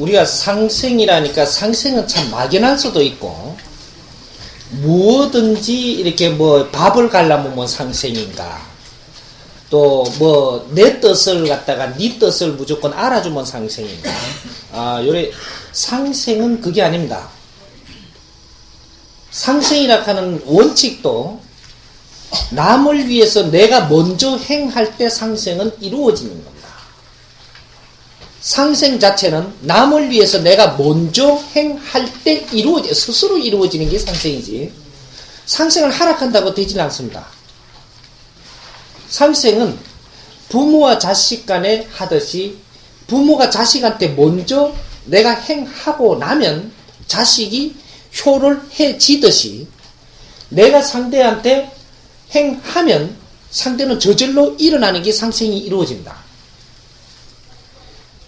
우리가 상생이라니까 상생은 참 막연할 수도 있고, 무엇든지 이렇게 뭐 밥을 갈라면 뭐 상생인가, 또 뭐 내 뜻을 갖다가 네 뜻을 무조건 알아주면 상생인가. 요래 상생은 그게 아닙니다. 상생이라 하는 원칙도 남을 위해서 내가 먼저 행할 때 상생은 이루어지는 겁니다. 상생 자체는 남을 위해서 내가 먼저 행할 때 스스로 이루어지는 게 상생이지, 상생을 하락한다고 되질 않습니다. 상생은 부모와 자식 간에 하듯이 부모가 자식한테 먼저 내가 행하고 나면 자식이 효를 해지듯이 내가 상대한테 행하면 상대는 저절로 일어나는 게 상생이 이루어집니다.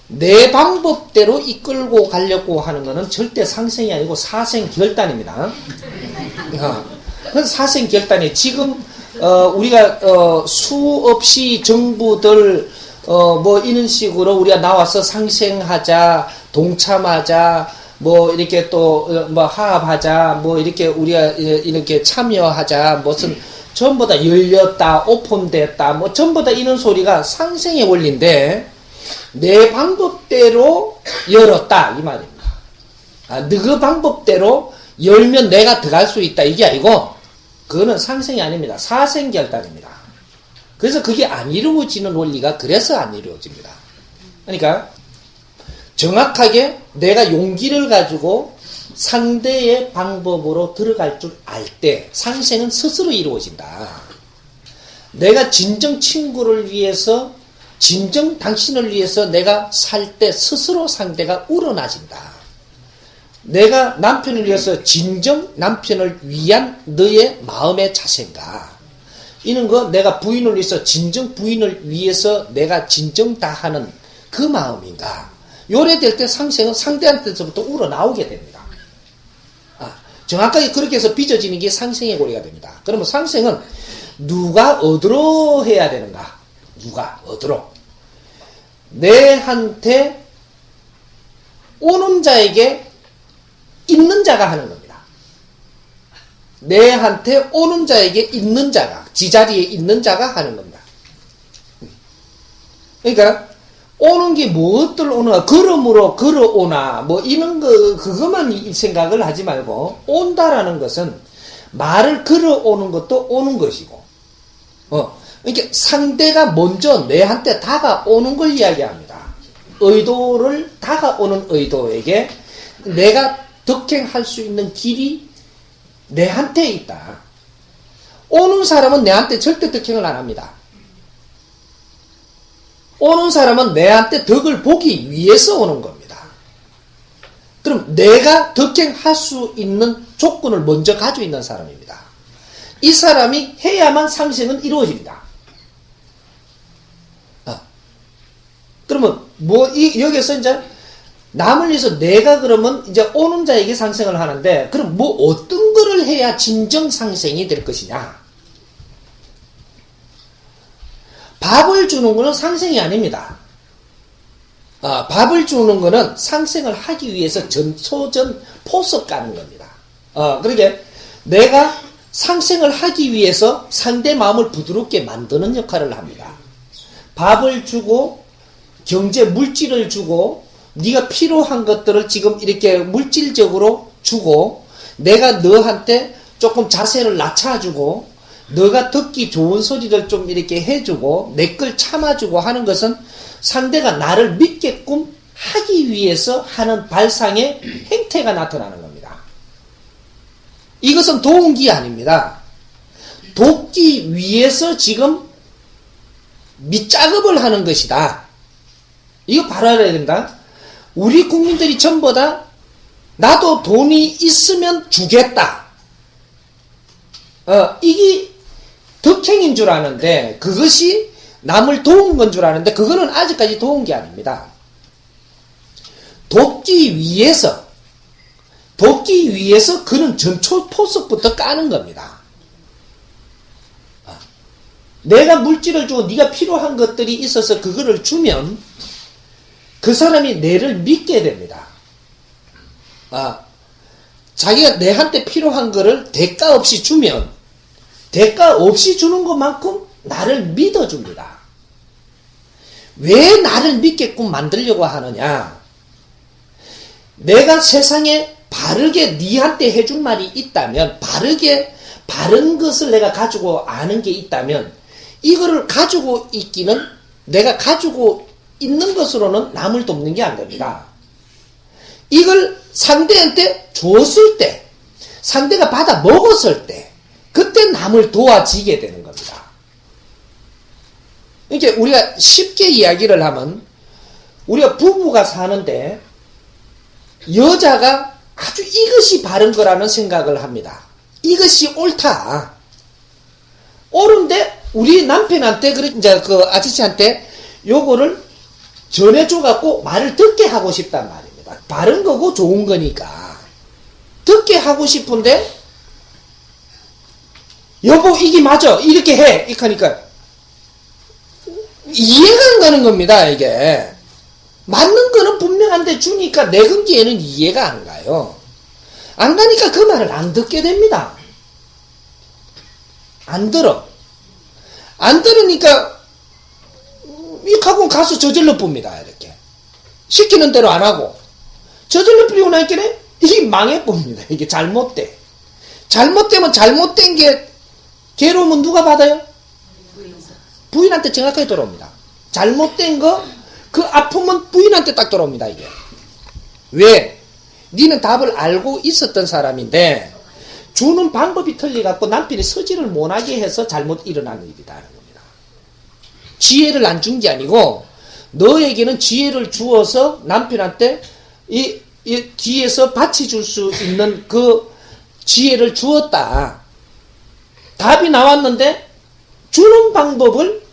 내 방법대로 이끌고 가려고 하는 것은 절대 상생이 아니고 사생결단입니다. 그건 사생결단이에요. 지금 우리가 수없이 정부들 뭐 이런 식으로 우리가 나와서 상생하자, 동참하자, 뭐 이렇게 또 뭐 화합하자, 뭐 이렇게 우리가 이렇게 참여하자, 무슨 전부 다 열렸다, 오픈됐다, 뭐 전부 다 이런 소리가 상생의 원리인데, 내 방법대로 열었다 이 말입니다. 너그 방법대로 열면 내가 들어갈 수 있다 이게 아니고, 그거는 상생이 아닙니다. 사생결단입니다. 그래서 그게 안 이루어지는 원리가 그래서 안 이루어집니다. 그러니까 정확하게 내가 용기를 가지고 상대의 방법으로 들어갈 줄 알 때 상생은 스스로 이루어진다. 내가 진정 친구를 위해서, 진정 당신을 위해서 내가 살 때 스스로 상대가 우러나진다. 내가 남편을 위해서 진정 남편을 위한 너의 마음의 자세인가, 이런 거 내가 부인을 위해서 진정 부인을 위해서 내가 진정 다하는 그 마음인가, 요래될 때 상생은 상대한테서부터 우러나오게 됩니다. 정확하게 그렇게 해서 빚어지는 게 상생의 고리가 됩니다. 그러면 상생은 누가 어디로 해야 되는가, 누가 어디로, 내한테 오는 자에게 있는 자가 하는 겁니다. 내한테 오는 자에게 있는 자가, 지자리에 있는 자가 하는 겁니다. 그러니까 오는 게 무엇들 오는가, 걸음으로 걸어오나 뭐 이런 거, 그것만 생각을 하지 말고, 온다라는 것은 말을 걸어오는 것도 오는 것이고, 그러니까 상대가 먼저 내한테 다가오는 걸 이야기합니다. 의도를, 다가오는 의도에게 내가 덕행할 수 있는 길이 내한테 있다. 오는 사람은 내한테 절대 덕행을 안 합니다. 오는 사람은 내한테 덕을 보기 위해서 오는 겁니다. 그럼 내가 덕행할 수 있는 조건을 먼저 가지고 있는 사람입니다. 이 사람이 해야만 상생은 이루어집니다. 그러면 여기서 이제 남을 위해서 내가 그러면 이제 오는 자에게 상생을 하는데, 그럼 뭐 어떤 거를 해야 진정 상생이 될 것이냐? 밥을 주는 거는 상생이 아닙니다. 밥을 주는 거는 상생을 하기 위해서 전초전 포석 가는 겁니다. 그러니까 내가 상생을 하기 위해서 상대 마음을 부드럽게 만드는 역할을 합니다. 밥을 주고 경제 물질을 주고 네가 필요한 것들을 지금 이렇게 물질적으로 주고, 내가 너한테 조금 자세를 낮춰주고, 너가 듣기 좋은 소리를 좀 이렇게 해주고, 내 걸 참아주고 하는 것은 상대가 나를 믿게끔 하기 위해서 하는 발상의 행태가 나타나는 겁니다. 이것은 도움기 아닙니다. 돕기 위해서 지금 밑작업을 하는 것이다. 이거 바로 알아야 된다. 우리 국민들이 전부 다 나도 돈이 있으면 주겠다. 이게 덕행인 줄 아는데, 그것이 남을 도운 건 줄 아는데, 그거는 아직까지 도운 게 아닙니다. 돕기 위해서 그는 전초 포석부터 까는 겁니다. 내가 물질을 주고 네가 필요한 것들이 있어서 그거를 주면 그 사람이 내를 믿게 됩니다. 자기가 내한테 필요한 거를 대가 없이 주면 대가 없이 주는 것만큼 나를 믿어줍니다. 왜 나를 믿게끔 만들려고 하느냐? 내가 세상에 바르게 니한테 해준 말이 있다면, 바른 것을 내가 가지고 아는 게 있다면, 이거를 가지고 있기는 내가 가지고 있는 것으로는 남을 돕는 게 안 됩니다. 이걸 상대한테 줬을 때, 상대가 받아 먹었을 때, 그때 남을 도와지게 되는 겁니다. 이렇게 우리가 쉽게 이야기를 하면, 우리가 부부가 사는데, 여자가 아주 이것이 바른 거라는 생각을 합니다. 이것이 옳다. 옳은데, 우리 남편한테, 이제 그 아저씨한테 요거를 전해줘갖고 말을 듣게 하고 싶단 말입니다. 바른 거고 좋은 거니까. 듣게 하고 싶은데, 여보, 이게 맞아. 이렇게 해. 이렇게 하니까, 이해가 안 가는 겁니다, 이게. 맞는 거는 분명한데 주니까 내 근기에는 이해가 안 가요. 안 가니까 그 말을 안 듣게 됩니다. 안 들어. 안 들으니까 이렇게 하고 가서 저질러 봅니다. 이렇게. 시키는 대로 안 하고. 저질러 뿌리고 나니까 이게 망해 봅니다. 이게 잘못돼. 잘못되면 잘못된 게 괴로움은 누가 받아요? 부인한테 정확하게 돌아옵니다. 잘못된 거, 그 아픔은 부인한테 딱 돌아옵니다, 이게. 왜? 니는 답을 알고 있었던 사람인데, 주는 방법이 틀려갖고 남편이 서지를 못하게 해서 잘못 일어나는 일이다, 하는 겁니다. 지혜를 안 준 게 아니고, 너에게는 지혜를 주어서 남편한테 이 뒤에서 받쳐줄 수 있는 그 지혜를 주었다. 답이 나왔는데, 주는 방법을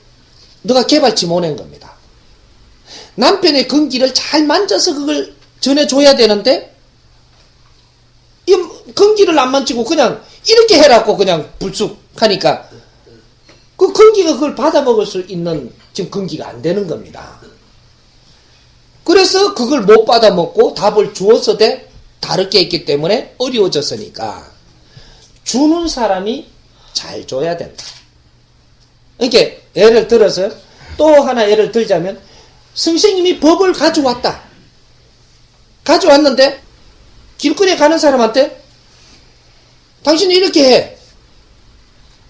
너가 개발치 못한 겁니다. 남편의 근기를 잘 만져서 그걸 전해줘야 되는데, 이 근기를 안 만지고 그냥 이렇게 해라고 그냥 불쑥 하니까, 그 근기가 그걸 받아먹을 수 있는 지금 근기가 안 되는 겁니다. 그래서 그걸 못 받아먹고 답을 주어서 다르게 했기 때문에 어려워졌으니까, 주는 사람이 잘 줘야 된다. 이렇게 예를 들어서 또 하나 예를 들자면, 선생님이 법을 가져왔다. 가져왔는데 길거리에 가는 사람한테 당신이 이렇게 해.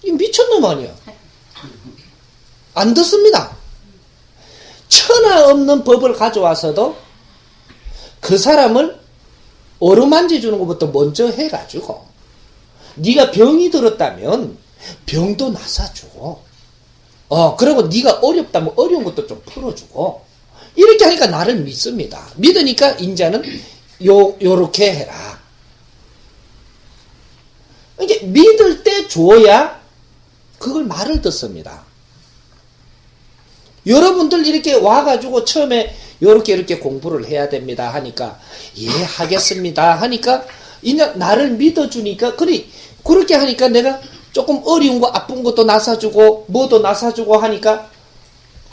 이 미쳤놈 아니야. 안 듣습니다. 천하 없는 법을 가져와서도 그 사람을 어루만져 주는 것부터 먼저 해가지고, 네가 병이 들었다면 병도 나사주고, 그리고 네가 어렵다면 어려운 것도 좀 풀어주고, 이렇게 하니까 나를 믿습니다. 믿으니까 인자는 요렇게 해라. 이게 믿을 때 줘야 그걸 말을 듣습니다. 여러분들 이렇게 와가지고 처음에 이렇게 공부를 해야 됩니다 하니까, 예, 하겠습니다 하니까, 이제 나를 믿어주니까, 그렇게 하니까 내가 조금 어려운 거, 아픈 것도 나사주고, 뭐도 나사주고 하니까,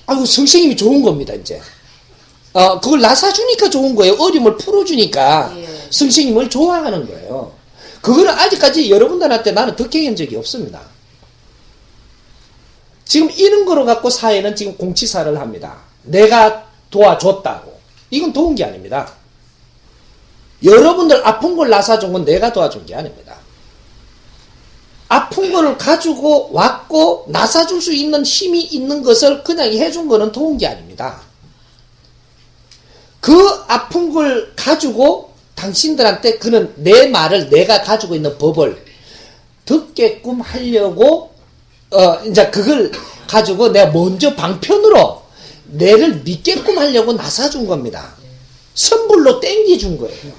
아이고, 선생님이 좋은 겁니다, 이제. 그걸 나사주니까 좋은 거예요. 어려움을 풀어주니까 선생님을 좋아하는 거예요. 그거는 아직까지 여러분들한테 나는 득행한 적이 없습니다. 지금 이런 거로 갖고 사회는 지금 공치사를 합니다. 내가 도와줬다고. 이건 도운 게 아닙니다. 여러분들 아픈 걸 나사준 건 내가 도와준 게 아닙니다. 아픈 거를 가지고 왔고 나사줄 수 있는 힘이 있는 것을 그냥 해준 거는 도운 게 아닙니다. 그 아픈 걸 가지고 당신들한테 그는 내 말을, 내가 가지고 있는 법을 듣게끔 하려고, 이제 그걸 가지고 내가 먼저 방편으로 내를 믿게끔 하려고 나사준 겁니다. 선불로 땡겨준 거예요.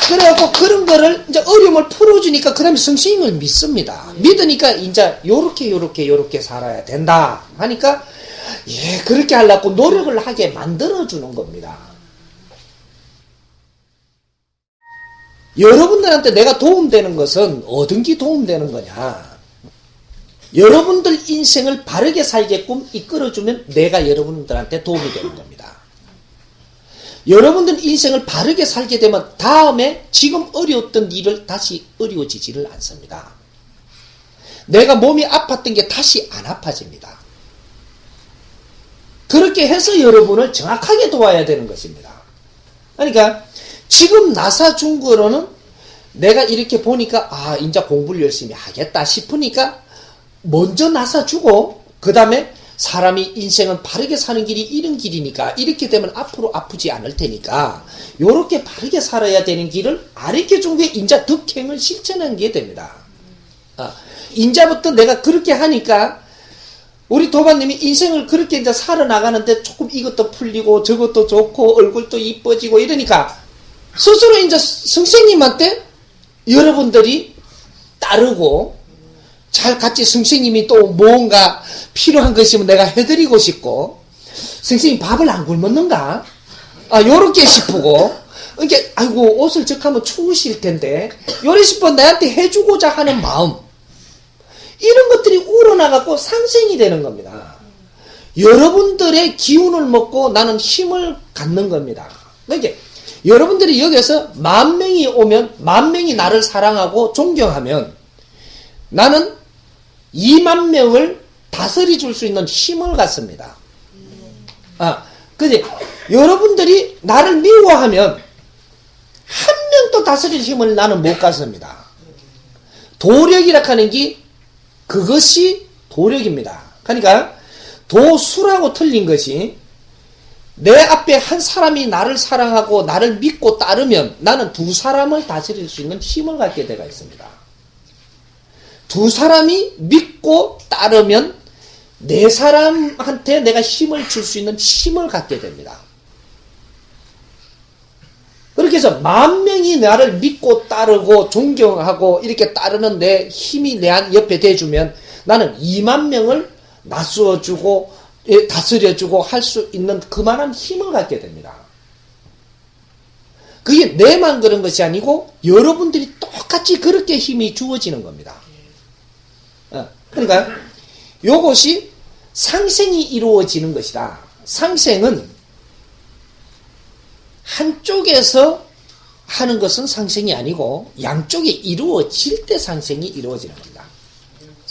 그래갖고 그런 거를 이제 어려움을 풀어주니까 그다음에 선생님을 믿습니다. 믿으니까 이제 요렇게 살아야 된다 하니까, 예, 그렇게 하려고 노력을 하게 만들어주는 겁니다. 여러분들한테 내가 도움되는 것은 어떤 게 도움되는 거냐? 여러분들 인생을 바르게 살게끔 이끌어주면 내가 여러분들한테 도움이 되는 겁니다. 여러분들 인생을 바르게 살게 되면 다음에 지금 어려웠던 일을 다시 어려워지지를 않습니다. 내가 몸이 아팠던 게 다시 안 아파집니다. 그렇게 해서 여러분을 정확하게 도와야 되는 것입니다. 그러니까 지금 나사준 거로는 내가 이렇게 보니까 이제 공부를 열심히 하겠다 싶으니까 먼저 나사주고 그 다음에 사람이 인생은 바르게 사는 길이 이런 길이니까 이렇게 되면 앞으로 아프지 않을 테니까 요렇게 바르게 살아야 되는 길을 가르쳐준 게 인자 덕행을 실천한 게 됩니다. 인자부터 내가 그렇게 하니까 우리 도반님이 인생을 그렇게 이제 살아나가는데 조금 이것도 풀리고 저것도 좋고 얼굴도 이뻐지고 이러니까 스스로 이제 선생님한테 여러분들이 따르고 잘 같이 선생님이 또 뭔가 필요한 것이면 내가 해드리고 싶고 선생님 밥을 안 굶었는가? 요렇게 싶고 이렇게 아이고 옷을 적하면 추우실 텐데 요래 싶어 나한테 해주고자 하는 마음 이런 것들이 우러나갖고 상생이 되는 겁니다. 여러분들의 기운을 먹고 나는 힘을 갖는 겁니다. 그러니까 여러분들이 여기서 10,000명이 오면 10,000명이 나를 사랑하고 존경하면 나는 20,000명을 다스리 줄 수 있는 힘을 갖습니다. 그지? 여러분들이 나를 미워하면 한 명도 다스릴 힘을 나는 못 갖습니다. 도력이라 하는 게 그것이 도력입니다. 그러니까 도수라고 틀린 것이 내 앞에 한 사람이 나를 사랑하고 나를 믿고 따르면 나는 두 사람을 다스릴 수 있는 힘을 갖게 되어 있습니다. 두 사람이 믿고 따르면 네 사람한테 내가 힘을 줄 수 있는 힘을 갖게 됩니다. 그렇게 해서 10,000명이 나를 믿고 따르고 존경하고 이렇게 따르는 내 힘이 내 옆에 대주면 나는 20,000명을 나누어주고 다스려주고 할 수 있는 그만한 힘을 갖게 됩니다. 그게 내만 그런 것이 아니고 여러분들이 똑같이 그렇게 힘이 주어지는 겁니다. 그러니까 요것이 상생이 이루어지는 것이다. 상생은 한쪽에서 하는 것은 상생이 아니고 양쪽이 이루어질 때 상생이 이루어지는 겁니다.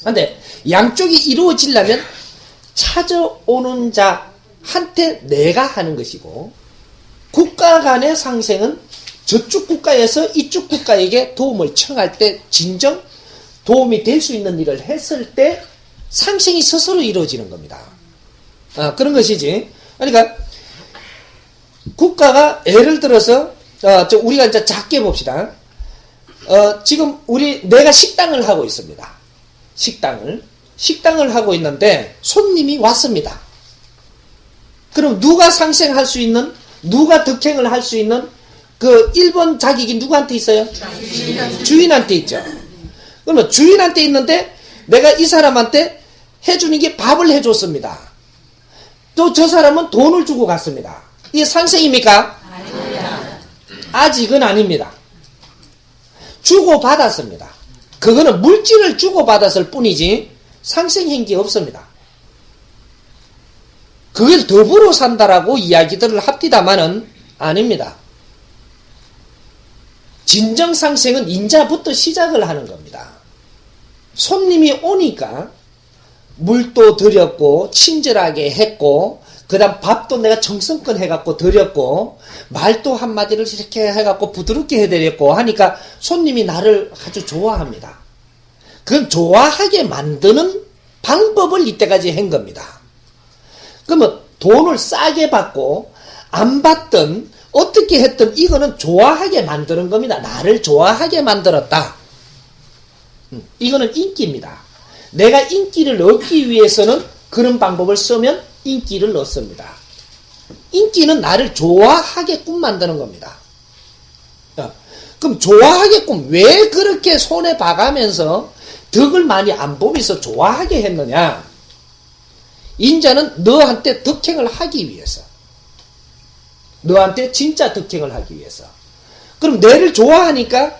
그런데 양쪽이 이루어지려면 찾아오는 자한테 내가 하는 것이고 국가 간의 상생은 저쪽 국가에서 이쪽 국가에게 도움을 청할 때 진정 도움이 될 수 있는 일을 했을 때 상생이 스스로 이루어지는 겁니다. 그런 것이지. 그러니까 국가가 예를 들어서 우리가 이제 작게 봅시다. 지금 내가 식당을 하고 있습니다. 식당을 하고 있는데 손님이 왔습니다. 그럼 누가 상생할 수 있는 누가 득행을 할 수 있는 그 1번 자격이 누구한테 있어요? 주인한테 있죠. 그러면 주인한테 있는데 내가 이 사람한테 해주는 게 밥을 해줬습니다. 또 저 사람은 돈을 주고 갔습니다. 이게 상생입니까? 아닙니다. 아직은 아닙니다. 주고받았습니다. 그거는 물질을 주고받았을 뿐이지 상생한 게 없습니다. 그걸 더불어 산다라고 이야기들을 합디다마는 아닙니다. 진정 상생은 인자부터 시작을 하는 겁니다. 손님이 오니까 물도 드렸고 친절하게 했고 그 다음 밥도 내가 정성껏 해갖고 드렸고 말도 한마디를 이렇게 해갖고 부드럽게 해드렸고 하니까 손님이 나를 아주 좋아합니다. 그건 좋아하게 만드는 방법을 이때까지 한 겁니다. 그러면 돈을 싸게 받고 안 받든 어떻게 했든 이거는 좋아하게 만드는 겁니다. 나를 좋아하게 만들었다. 이거는 인기입니다. 내가 인기를 얻기 위해서는 그런 방법을 쓰면 인기를 얻습니다. 인기는 나를 좋아하게끔 만드는 겁니다. 그럼 좋아하게끔 왜 그렇게 손에 봐가면서 덕을 많이 안 보면서 좋아하게 했느냐? 인자는 너한테 덕행을 하기 위해서. 너한테 진짜 덕행을 하기 위해서. 그럼 내를 좋아하니까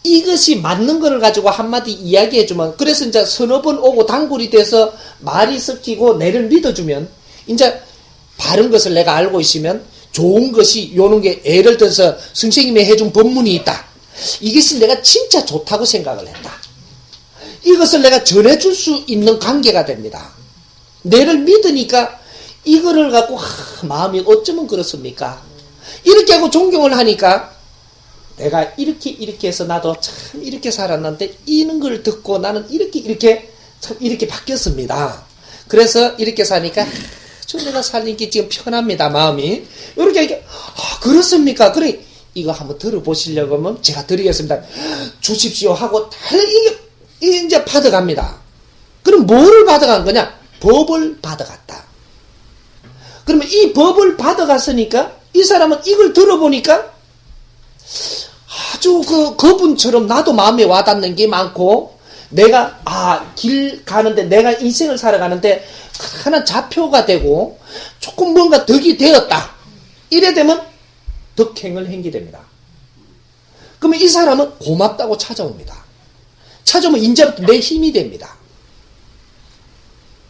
이것이 맞는 걸 가지고 한마디 이야기해주면, 그래서 이제 서너 번 오고 단골이 돼서 말이 섞이고 내를 믿어주면, 이제 바른 것을 내가 알고 있으면 좋은 것이 요런 게, 예를 들어서 선생님이 해준 법문이 있다. 이것이 내가 진짜 좋다고 생각을 했다. 이것을 내가 전해줄 수 있는 관계가 됩니다. 내를 믿으니까 이거를 갖고 마음이 어쩌면 그렇습니까? 이렇게 하고 존경을 하니까 내가 이렇게 해서 나도 참 이렇게 살았는데 이런 걸 듣고 나는 이렇게 참 이렇게 바뀌었습니다. 그래서 이렇게 사니까 저 내가 사는 게 지금 편합니다. 마음이 이렇게 그렇습니까? 그래 이거 한번 들어보시려고 하면 제가 드리겠습니다. 주십시오 하고 이게 이제 받아갑니다. 그럼 뭐를 받아간 거냐? 법을 받아갔다. 그러면 이 법을 받아갔으니까 이 사람은 이걸 들어보니까 아주 그분처럼 나도 마음에 와닿는 게 많고, 내가 길 가는데, 내가 인생을 살아가는데 하나 좌표가 되고 조금 뭔가 덕이 되었다. 이래 되면 덕행을 행기됩니다. 그러면 이 사람은 고맙다고 찾아옵니다. 찾아오면 이제부터 내 힘이 됩니다.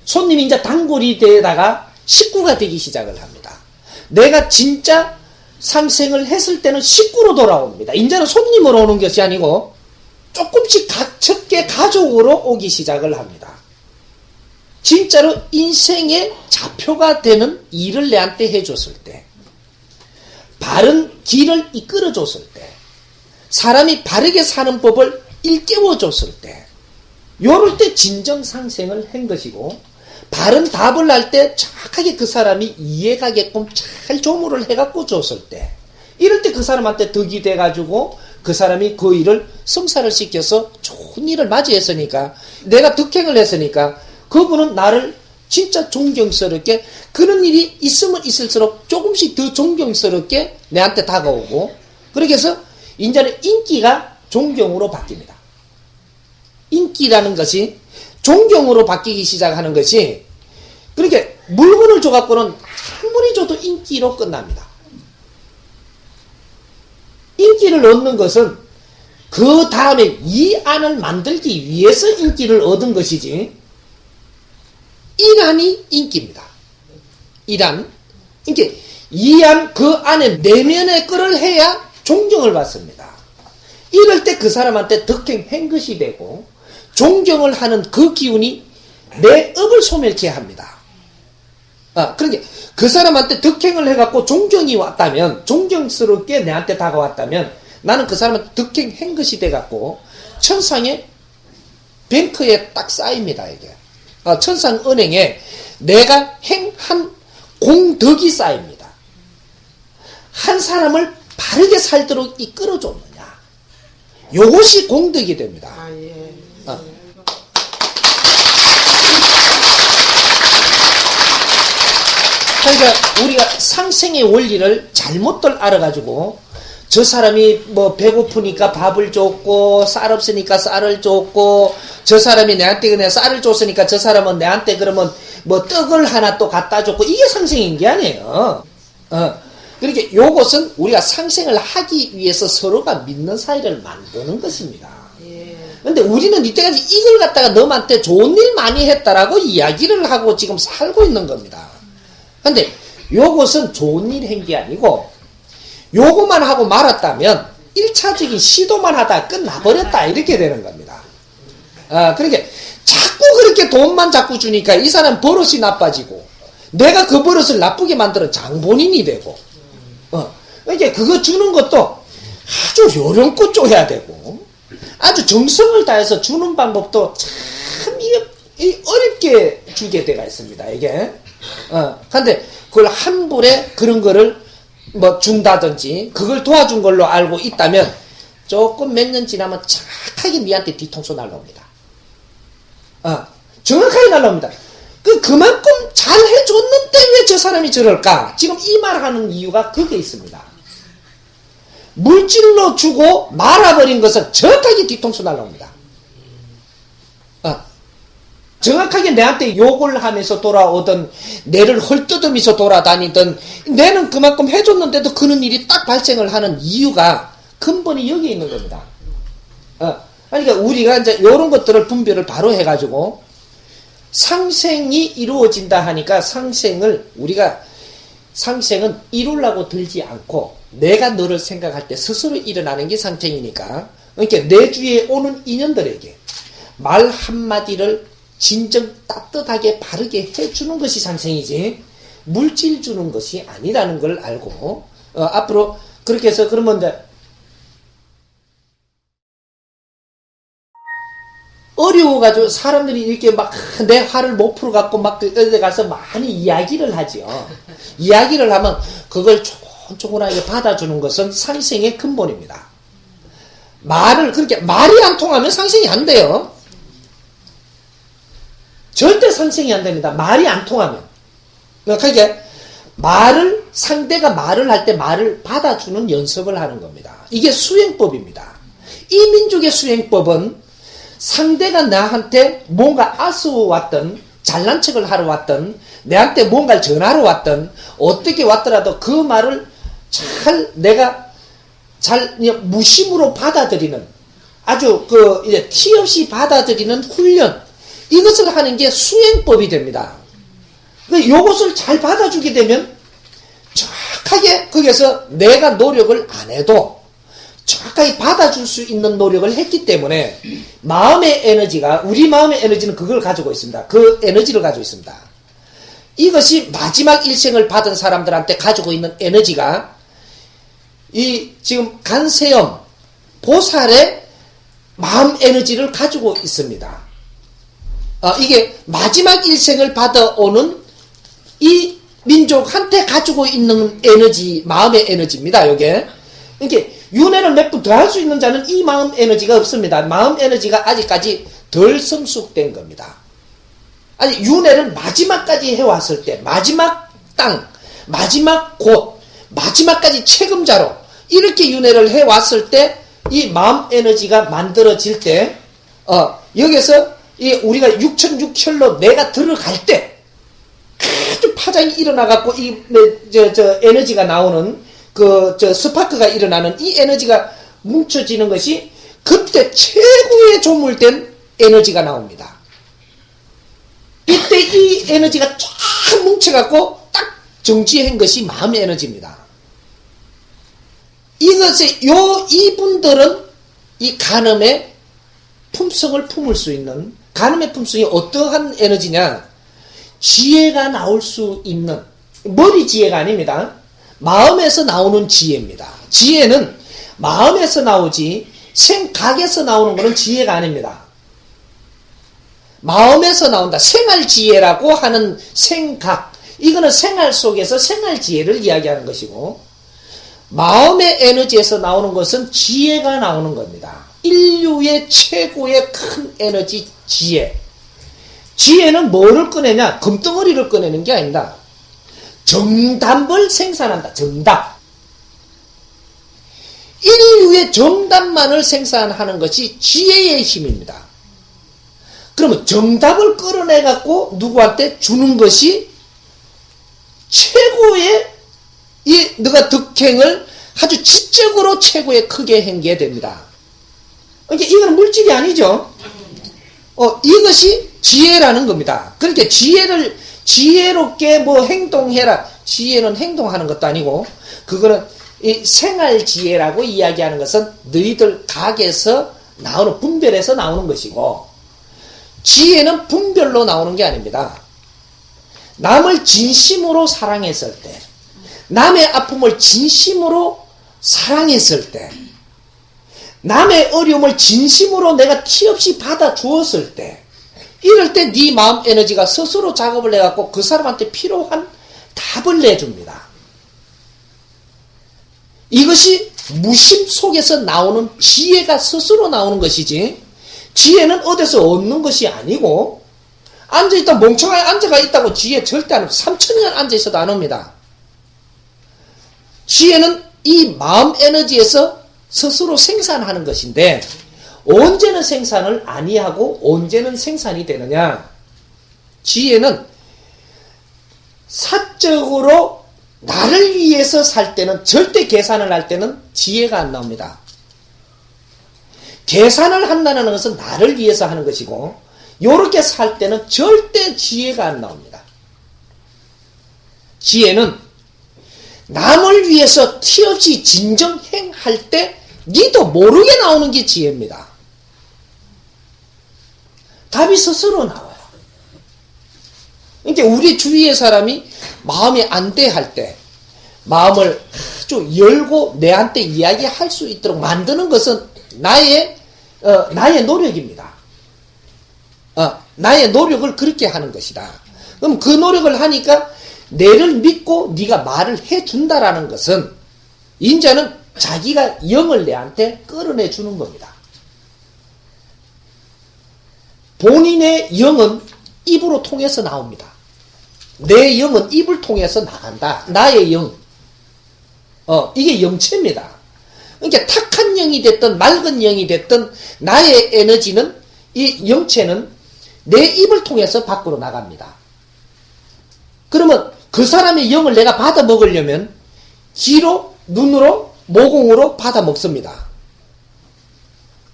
손님이 이제 단골이 되다가 식구가 되기 시작을 합니다. 내가 진짜 상생을 했을 때는 식구로 돌아옵니다. 이제는 손님으로 오는 것이 아니고 조금씩 적게 가족으로 오기 시작을 합니다. 진짜로 인생의 좌표가 되는 일을 내한테 해줬을 때, 바른 길을 이끌어줬을 때, 사람이 바르게 사는 법을 일깨워줬을 때, 요럴 때 진정 상생을 한 것이고, 바른 답을 할 때 정확하게 그 사람이 이해가게끔 잘 조무를 해갖고 줬을 때, 이럴 때 그 사람한테 덕이 돼가지고 그 사람이 그 일을 성사를 시켜서 좋은 일을 맞이했으니까, 내가 덕행을 했으니까 그분은 나를 진짜 존경스럽게, 그런 일이 있으면 있을수록 조금씩 더 존경스럽게 내한테 다가오고, 그렇게 해서 이제는 인기가 존경으로 바뀝니다. 인기라는 것이 존경으로 바뀌기 시작하는 것이, 그렇게 물건을 줘갖고는 아무리 줘도 인기로 끝납니다. 인기를 얻는 것은 그 다음에 이 안을 만들기 위해서 인기를 얻은 것이지, 이란이 인기입니다. 이란. 그러니까 이 안, 그 안에 내면의 끓을 해야 존경을 받습니다. 이럴 때 그 사람한테 덕행한 것이 되고, 존경을 하는 그 기운이 내 업을 소멸케 합니다. 그러니까 그 사람한테 덕행을 해갖고 존경이 왔다면, 존경스럽게 내한테 다가왔다면, 나는 그 사람한테 덕행한 것이 돼갖고 천상의 뱅크에 딱 쌓입니다. 이게 천상 은행에 내가 행한 공덕이 쌓입니다. 한 사람을 바르게 살도록 이끌어줬느냐, 요것이 공덕이 됩니다. 그러니까 우리가 상생의 원리를 잘못들 알아가지고, 저 사람이 뭐 배고프니까 밥을 줬고, 쌀 없으니까 쌀을 줬고, 저 사람이 내한테 그냥 쌀을 줬으니까 저 사람은 내한테 그러면 뭐 떡을 하나 또 갖다 줬고, 이게 상생인 게 아니에요. 그러니까 요것은 우리가 상생을 하기 위해서 서로가 믿는 사이를 만드는 것입니다. 근데 우리는 이때까지 이걸 갖다가 너한테 좋은 일 많이 했다라고 이야기를 하고 지금 살고 있는 겁니다. 근데 요것은 좋은 일 한 게 아니고, 요것만 하고 말았다면 1차적인 시도만 하다 끝나버렸다, 이렇게 되는 겁니다. 그러니까 자꾸 그렇게 돈만 자꾸 주니까 이 사람 버릇이 나빠지고, 내가 그 버릇을 나쁘게 만드는 장본인이 되고, 그러니까 그거 주는 것도 아주 요령껏 줘야 되고, 아주 정성을 다해서 주는 방법도 참 어렵게 주게 돼가 있습니다, 이게. 근데 그걸 한 불에 그런 거를 뭐 준다든지 그걸 도와준 걸로 알고 있다면, 조금 몇 년 지나면 정확하게 니한테 뒤통수 날라옵니다. 정확하게 날라옵니다. 그만큼 잘 해줬는데 왜 저 사람이 저럴까? 지금 이 말하는 이유가 그게 있습니다. 물질로 주고 말아버린 것은 정확하게 뒤통수 날라옵니다. 정확하게 내한테 욕을 하면서 돌아오던, 내를 헐뜯으면서 돌아다니던, 내는 그만큼 해줬는데도 그런 일이 딱 발생을 하는 이유가, 근본이 여기 있는 겁니다. 그러니까 우리가 이제 이런 것들을 분별을 바로 해가지고 상생이 이루어진다 하니까 상생은 이루려고 들지 않고 내가 너를 생각할 때 스스로 일어나는 게 상생이니까, 그러니까 내 주위에 오는 인연들에게 말 한마디를 진정 따뜻하게 바르게 해주는 것이 상생이지 물질 주는 것이 아니라는 걸 알고 앞으로 그렇게 해서 그러면 이제 어려워가지고 사람들이 이렇게 막 내 화를 못 풀어갖고 막 어디 가서 많이 이야기를 하지요. 이야기를 하면 그걸 조곤조곤하게 받아주는 것은 상생의 근본입니다. 그렇게 말이 안 통하면 상생이 안 돼요. 절대 상생이 안 됩니다. 말이 안 통하면. 그러니까 상대가 말을 할 때 말을 받아주는 연습을 하는 겁니다. 이게 수행법입니다. 이 민족의 수행법은 상대가 나한테 뭔가 아쉬워왔던, 잘난 척을 하러 왔던, 내한테 뭔가를 전하러 왔던, 어떻게 왔더라도 그 말을 내가 무심으로 받아들이는, 아주 이제 티 없이 받아들이는 훈련, 이것을 하는 게 수행법이 됩니다. 요것을 잘 받아주게 되면 정확하게 거기서 내가 노력을 안 해도 정확하게 받아줄 수 있는 노력을 했기 때문에 우리 마음의 에너지는 그걸 가지고 있습니다. 그 에너지를 가지고 있습니다. 이것이 마지막 일생을 받은 사람들한테 가지고 있는 에너지가 지금 간세음 보살의 마음 에너지를 가지고 있습니다. 이게 마지막 일생을 받아오는 이 민족한테 가지고 있는 에너지, 마음의 에너지입니다. 이게. 이렇게 윤회를 몇 번 더 할 수 있는 자는 이 마음 에너지가 없습니다. 마음 에너지가 아직까지 덜 성숙된 겁니다. 아니, 윤회를 마지막까지 해왔을 때, 마지막 땅, 마지막 곳, 마지막까지 책임자로 이렇게 윤회를 해왔을 때, 이 마음 에너지가 만들어질 때, 여기서 우리가 육천육혈로 내가 들어갈 때, 아주 파장이 일어나갖고, 에너지가 나오는, 스파크가 일어나는 이 에너지가 뭉쳐지는 것이 그때 최고의 조물된 에너지가 나옵니다. 이때 이 에너지가 쫙 뭉쳐갖고 딱 정지한 것이 마음의 에너지입니다. 이분들은 이 간음의 품성을 품을 수 있는, 간음의 품성이 어떠한 에너지냐? 지혜가 나올 수 있는, 머리 지혜가 아닙니다. 마음에서 나오는 지혜입니다. 지혜는 마음에서 나오지 생각에서 나오는 것은 지혜가 아닙니다. 마음에서 나온다. 생활지혜라고 하는 생각, 이거는 생활 속에서 생활지혜를 이야기하는 것이고, 마음의 에너지에서 나오는 것은 지혜가 나오는 겁니다. 인류의 최고의 큰 에너지 지혜. 지혜는 뭐를 꺼내냐? 금덩어리를 꺼내는 게 아닙니다. 정답을 생산한다. 정답. 인류의 정답만을 생산하는 것이 지혜의 힘입니다. 그러면 정답을 끌어내갖고 누구한테 주는 것이 최고의 너가 득행을 아주 지적으로 최고의 크게 행게 됩니다. 그러니까 이건 물질이 아니죠. 이것이 지혜라는 겁니다. 그러니까 지혜롭게 행동해라. 지혜는 행동하는 것도 아니고, 그거는 이 생활지혜라고 이야기하는 것은 너희들 각에서 나오는, 분별에서 나오는 것이고, 지혜는 분별로 나오는 게 아닙니다. 남을 진심으로 사랑했을 때, 남의 아픔을 진심으로 사랑했을 때, 남의 어려움을 진심으로 내가 티 없이 받아주었을 때, 이럴 때 네 마음 에너지가 스스로 작업을 해갖고 그 사람한테 필요한 답을 내줍니다. 이것이 무심 속에서 나오는 지혜가 스스로 나오는 것이지, 지혜는 어디서 얻는 것이 아니고, 앉아있다 멍청하게 앉아가 있다고 지혜 절대 안 옵니다. 3000년 앉아있어도 안 옵니다. 지혜는 이 마음 에너지에서 스스로 생산하는 것인데, 언제는 생산을 아니하고 언제는 생산이 되느냐? 지혜는 사적으로 나를 위해서 살 때는, 절대 계산을 할 때는 지혜가 안 나옵니다. 계산을 한다는 것은 나를 위해서 하는 것이고, 요렇게 살 때는 절대 지혜가 안 나옵니다. 지혜는 남을 위해서 티없이 진정행할 때 니도 모르게 나오는 게 지혜입니다. 답이 스스로 나와요. 그러니까 우리 주위의 사람이 마음이 안 돼 할 때 마음을 아주 열고 내한테 이야기할 수 있도록 만드는 것은 나의 노력입니다. 나의 노력을 그렇게 하는 것이다. 그럼 그 노력을 하니까 내를 믿고 네가 말을 해준다라는 것은 인자는 자기가 영을 내한테 끌어내 주는 겁니다. 본인의 영은 입으로 통해서 나옵니다. 내 영은 입을 통해서 나간다. 나의 영. 이게 영체입니다. 그러니까 탁한 영이 됐든 맑은 영이 됐든 나의 에너지는, 이 영체는 내 입을 통해서 밖으로 나갑니다. 그러면 그 사람의 영을 내가 받아 먹으려면 귀로, 눈으로, 모공으로 받아 먹습니다.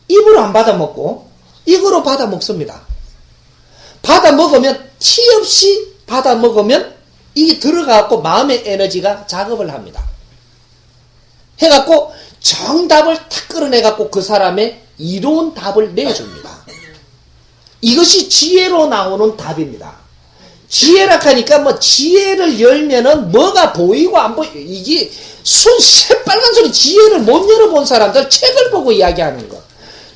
입으로 안 받아 먹고 이거로 받아 먹습니다. 받아 먹으면 티 없이 받아 먹으면 이게 들어가고 마음의 에너지가 작업을 합니다. 해갖고 정답을 탁 끌어내갖고 그 사람의 이로운 답을 내줍니다. 이것이 지혜로 나오는 답입니다. 지혜라 하니까 뭐 지혜를 열면은 뭐가 보이고 안 보이고, 이게 새빨간 소리 지혜를 못 열어본 사람들 책을 보고 이야기하는 거.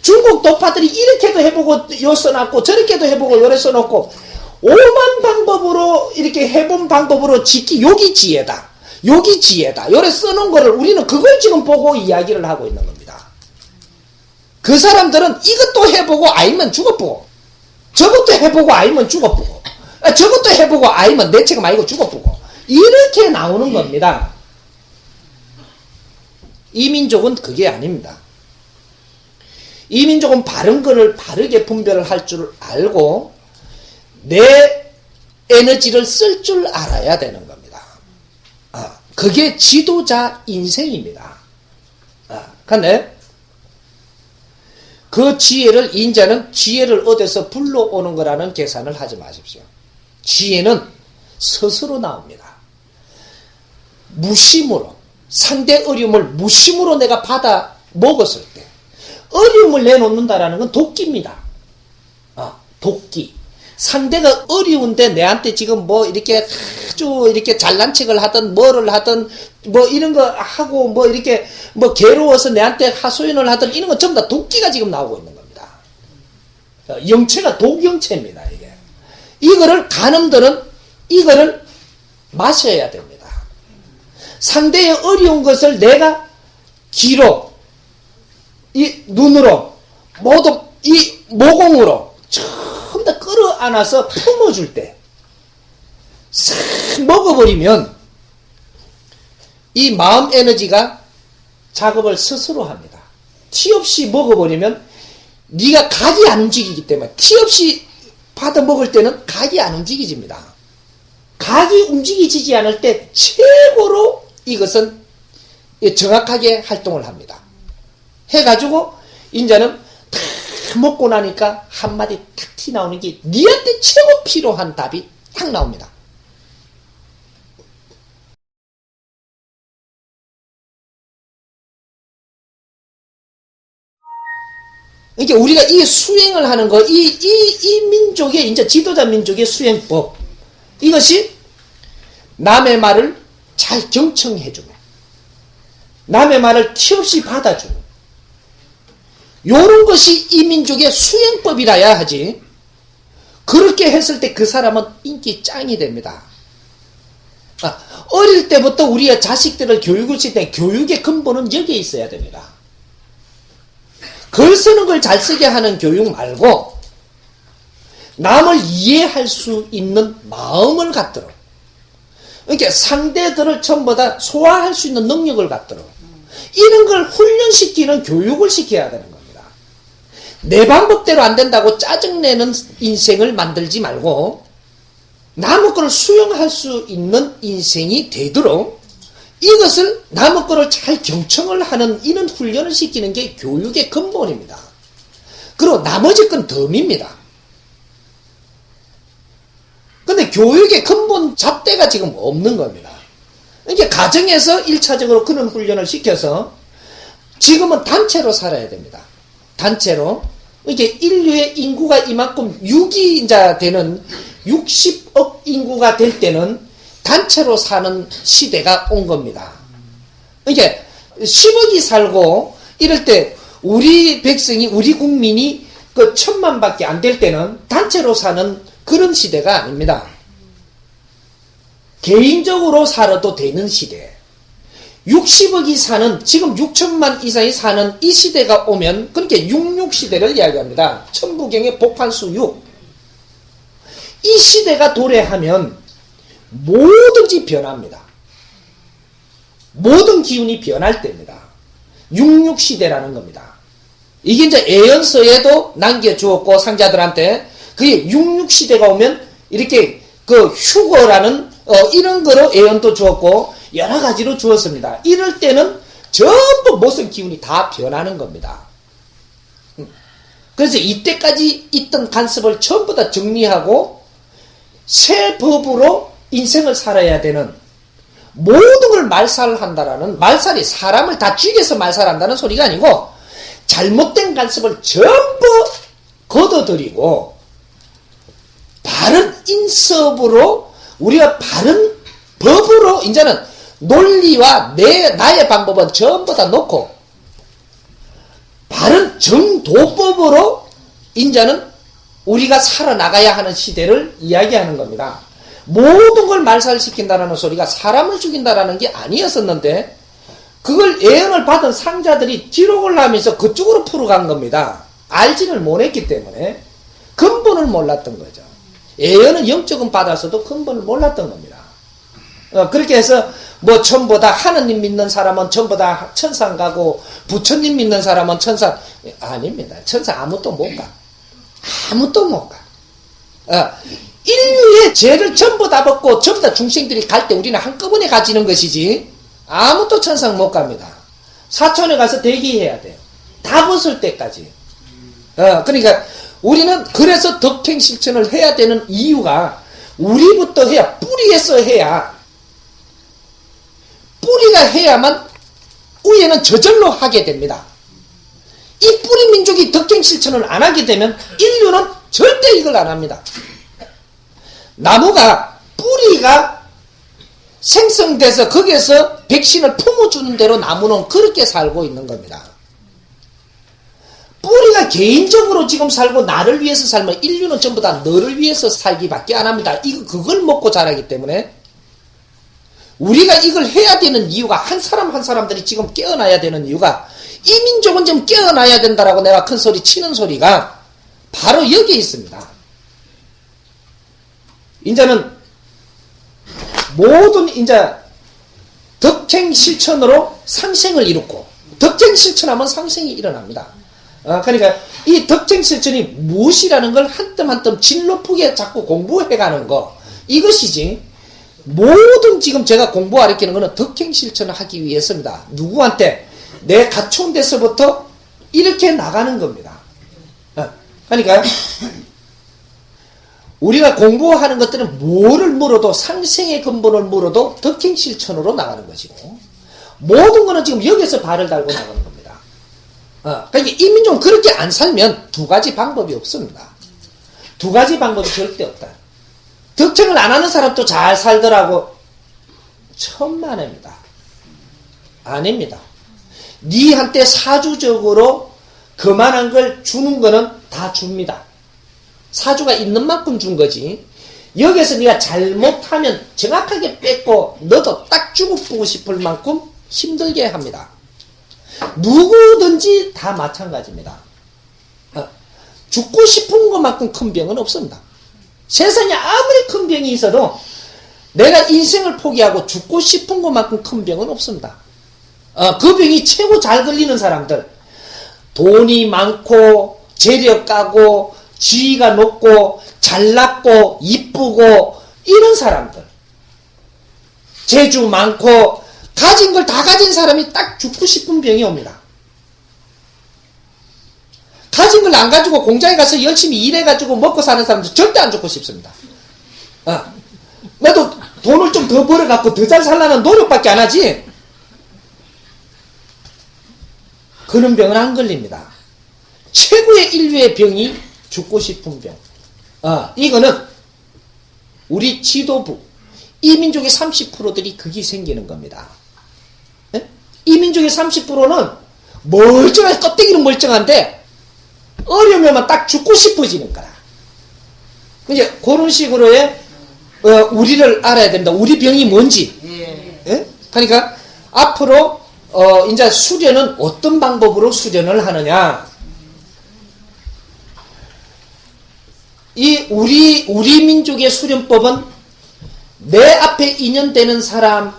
중국 도파들이 이렇게도 해보고 요 써놨고 저렇게도 해보고 요래 써놓고 오만 방법으로 이렇게 해본 방법으로 짓기, 요기 지혜다. 요기 지혜다. 요래 써놓은 거를 우리는 그걸 지금 보고 이야기를 하고 있는 겁니다. 그 사람들은 이것도 해보고 아니면 죽어보고, 저것도 해보고 아니면 죽어보고, 저것도 해보고 아니면 내 책임 아니고 죽어보고, 이렇게 나오는 겁니다. 이 민족은 그게 아닙니다. 이 민족은 바른 것을 바르게 분별을 할 줄 알고 내 에너지를 쓸 줄 알아야 되는 겁니다. 그게 지도자 인생입니다. 근데 그 지혜를, 인자는 지혜를 어디서 불러오는 거라는 계산을 하지 마십시오. 지혜는 스스로 나옵니다. 무심으로, 상대 어려움을 무심으로 내가 받아 먹었을 때 어려움을 내놓는다라는 건 도끼입니다. 도끼. 상대가 어려운데 내한테 지금 뭐 이렇게 아주 이렇게 잘난 척을 하든 뭐를 하든 뭐 이런 거 하고 뭐 이렇게 뭐 괴로워서 내한테 하소연을 하든 이런 거 전부 다 도끼가 지금 나오고 있는 겁니다. 영체가 독영체입니다, 이게. 이거를 간음들은 이거를 마셔야 됩니다. 상대의 어려운 것을 내가 귀로, 이 눈으로, 모두 이 모공으로 전부 다 끌어안아서 품어줄 때 싹 먹어버리면 이 마음 에너지가 작업을 스스로 합니다. 티 없이 먹어버리면 네가 각이 안 움직이기 때문에, 티 없이 받아 먹을 때는 각이 안 움직이집니다. 각이 움직이지 않을 때 최고로 이것은 정확하게 활동을 합니다. 해가지고 인자는 다 먹고 나니까 한마디 탁 티 나오는 게 니한테 최고 필요한 답이 탁 나옵니다. 그러니까 우리가 이 수행을 하는 거, 이 민족의, 이제 지도자 민족의 수행법, 이것이 남의 말을 잘 경청해주고, 남의 말을 티없이 받아주고, 요런 것이 이 민족의 수행법이라야 하지, 그렇게 했을 때 그 사람은 인기 짱이 됩니다. 어릴 때부터 우리의 자식들을 교육을 시킬 때 교육의 근본은 여기에 있어야 됩니다. 글 쓰는 걸 잘 쓰게 하는 교육 말고 남을 이해할 수 있는 마음을 갖도록, 그러니까 상대들을 전부 다 소화할 수 있는 능력을 갖도록 이런 걸 훈련시키는 교육을 시켜야 되는 겁니다. 내 방법대로 안 된다고 짜증내는 인생을 만들지 말고 남의 거를 수용할 수 있는 인생이 되도록 이것을 남의 거를 잘 경청을 하는 이런 훈련을 시키는 게 교육의 근본입니다. 그리고 나머지 건 덤입니다. 근데 교육의 근본 잣대가 지금 없는 겁니다. 이게 가정에서 1차적으로 그런 훈련을 시켜서 지금은 단체로 살아야 됩니다. 단체로. 이게 인류의 인구가 이만큼 6이 되는 60억 인구가 될 때는 단체로 사는 시대가 온 겁니다. 이게 10억이 살고 이럴 때 우리 백성이, 우리 국민이 그 1000만밖에 안 될 때는 단체로 사는 그런 시대가 아닙니다. 개인적으로 살아도 되는 시대. 60억이 사는, 지금 6천만 이상이 사는 이 시대가 오면, 그렇게 66시대를 이야기합니다. 천부경의 복판수 6. 이 시대가 도래하면 뭐든지 변합니다. 모든 기운이 변할 때입니다. 66시대라는 겁니다. 이게 이제 애연서에도 남겨주었고, 상자들한테, 그게 66시대가 오면, 이렇게 그 휴거라는, 이런 거로 애연도 주었고, 여러 가지로 주었습니다. 이럴 때는 전부 모든 기운이 다 변하는 겁니다. 그래서 이때까지 있던 간섭을 전부 다 정리하고, 새 법으로 인생을 살아야 되는, 모든 걸 말살한다라는, 말살이 사람을 다 죽여서 말살한다는 소리가 아니고, 잘못된 간섭을 전부 걷어들이고 바른 인섭으로 우리가 바른 법으로 이제는 논리와 나의 방법은 전부 다 놓고 바른 정도법으로 이제는 우리가 살아나가야 하는 시대를 이야기하는 겁니다. 모든 걸 말살시킨다는 소리가 사람을 죽인다는 게 아니었었는데 그걸 예언을 받은 상자들이 기록을 하면서 그쪽으로 풀어간 겁니다. 알지를 못했기 때문에 근본을 몰랐던 거죠. 예언은 영적은 받았어도 근본을 몰랐던 겁니다. 그렇게 해서 뭐 전부 다 하느님 믿는 사람은 전부 다 천상 가고 부처님 믿는 사람은 천상 아닙니다. 천상 아무도 못 가. 아무도 못 가. 인류의 죄를 전부 다 벗고 전부 다 중생들이 갈 때 우리는 한꺼번에 가지는 것이지 아무도 천상 못 갑니다. 사천에 가서 대기해야 돼요. 다 벗을 때까지. 그러니까 우리는 그래서 덕행 실천을 해야 되는 이유가 우리부터 해야, 뿌리에서 해야, 뿌리가 해야만 위에는 저절로 하게 됩니다. 이 뿌리 민족이 덕행 실천을 안 하게 되면 인류는 절대 이걸 안 합니다. 나무가 뿌리가 생성돼서 거기에서 백신을 품어주는 대로 나무는 그렇게 살고 있는 겁니다. 뿌리가 개인적으로 지금 살고 나를 위해서 살면 인류는 전부 다 너를 위해서 살기밖에 안 합니다. 그걸 먹고 자라기 때문에 우리가 이걸 해야 되는 이유가 한 사람 한 사람들이 지금 깨어나야 되는 이유가 이 민족은 좀 깨어나야 된다라고 내가 큰 소리 치는 소리가 바로 여기에 있습니다. 이제는 모든 이제 덕행 실천으로 상생을 이루고 덕행 실천하면 상생이 일어납니다. 그러니까 이 덕행 실천이 무엇이라는 걸 한 뜸 한 뜸 질 높게 자꾸 공부해가는 거 이것이지 모든 지금 제가 공부 가르치는 거는 덕행 실천을 하기 위해서입니다. 누구한테? 내 갖춘 데서부터 이렇게 나가는 겁니다. 그러니까 우리가 공부하는 것들은 뭐를 물어도 상생의 근본을 물어도 덕행 실천으로 나가는 것이고 모든 거는 지금 여기서 발을 달고 나가는 겁니다. 그러니까 이 민족은 그렇게 안 살면 두 가지 방법이 없습니다. 두 가지 방법이 절대 없다. 덕행을 안 하는 사람도 잘 살더라고. 천만입니다. 아닙니다. 니한테 사주적으로 그만한 걸 주는 거는 다 줍니다. 사주가 있는 만큼 준 거지. 여기서 네가 잘못하면 정확하게 뺏고 너도 딱 주고 싶을 만큼 힘들게 합니다. 누구든지 다 마찬가지입니다. 죽고 싶은 것만큼 큰 병은 없습니다. 세상에 아무리 큰 병이 있어도 내가 인생을 포기하고 죽고 싶은 것만큼 큰 병은 없습니다. 그 병이 최고 잘 걸리는 사람들, 돈이 많고 재력가고 지위가 높고 잘났고 이쁘고 이런 사람들, 재주 많고 가진 걸 다 가진 사람이 딱 죽고 싶은 병이 옵니다. 가진 걸 안 가지고 공장에 가서 열심히 일해가지고 먹고 사는 사람들 절대 안 죽고 싶습니다. 나도 돈을 좀 더 벌어갖고 더 잘 살라는 노력밖에 안 하지. 그런 병은 안 걸립니다. 최고의 인류의 병이 죽고 싶은 병. 이거는 우리 지도부, 이 민족의 30%들이 그게 생기는 겁니다. 이 민족의 30%는 멀쩡한, 껍데기는 멀쩡한데, 어려우면 딱 죽고 싶어지는 거라. 이제 그런 식으로의, 우리를 알아야 됩니다. 우리 병이 뭔지. 그러니까, 앞으로, 이제 수련은 어떤 방법으로 수련을 하느냐. 우리 민족의 수련법은 내 앞에 인연되는 사람,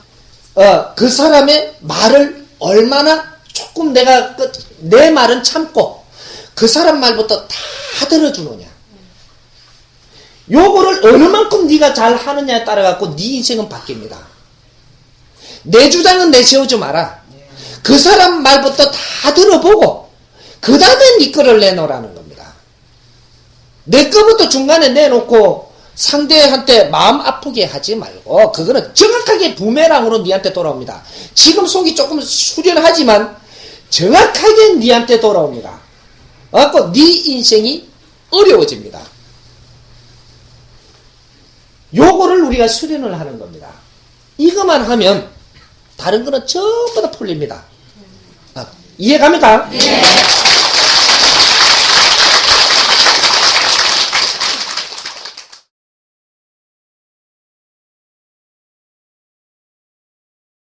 그 사람의 말을 얼마나 조금 내 말은 참고 그 사람 말부터 다 들어주느냐. 요거를 어느 만큼 네가 잘 하느냐에 따라 갖고 네 인생은 바뀝니다. 내 주장은 내세우지 마라. 그 사람 말부터 다 들어보고 그 다음에 네 거를 내놓으라는 겁니다. 내 거부터 중간에 내놓고 상대한테 마음 아프게 하지 말고 그거는 정확하게 부메랑으로 니한테 돌아옵니다. 지금 속이 조금 수련하지만 정확하게 니한테 돌아옵니다. 그래서 네 인생이 어려워집니다. 요거를 우리가 수련을 하는 겁니다. 이것만 하면 다른 거는 전부 다 풀립니다. 이해갑니까? 네.